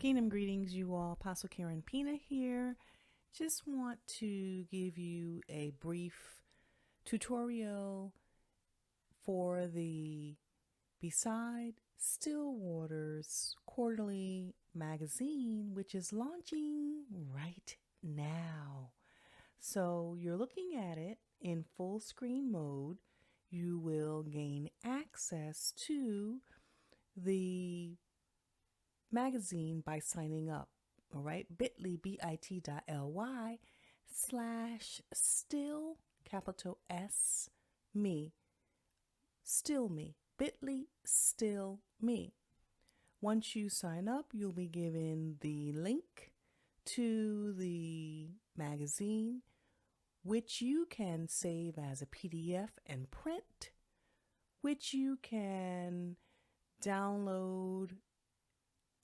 Kingdom greetings, you all. Apostle Karen Pina here. Just want to give you a brief tutorial for the Beside Still Waters quarterly magazine, which is launching right now. So you're looking at it in full screen mode. You will gain access to the magazine by signing up. All right, bit.ly/still capital S me, still me, bit.ly still me. Once you sign up, you'll be given the link to the magazine, which you can save as a PDF and print, which you can download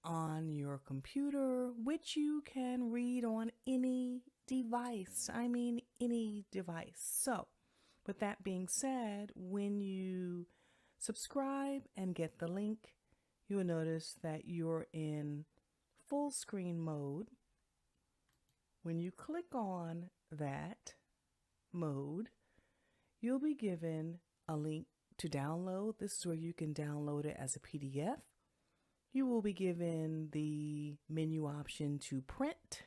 on your computer, which you can read on any device. I mean, any device. So, with that being said, when you subscribe and get the link, you'll notice that you're in full screen mode. When you click on that mode, you'll be given a link to download. This is where you can download it as a PDF. You will be given the menu option to print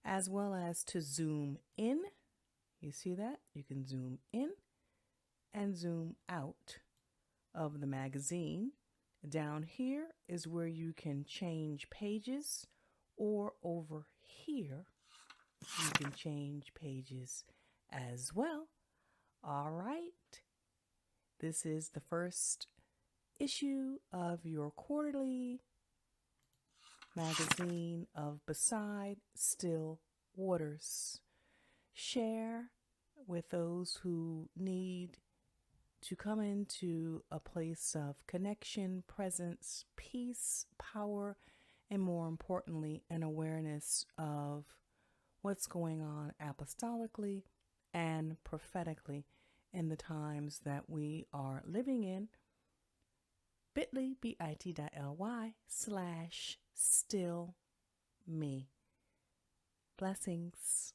as well as to zoom in. You see that? You can zoom in and zoom out of the magazine. Down here is where you can change pages, or over here you can change pages as well. All right. This is the first issue of your quarterly magazine of Beside Still Waters. Share with those who need to come into a place of connection, presence, peace, power, and more importantly, an awareness of what's going on apostolically and prophetically in the times that we are living in. bit.ly, bit.ly/still me. Blessings.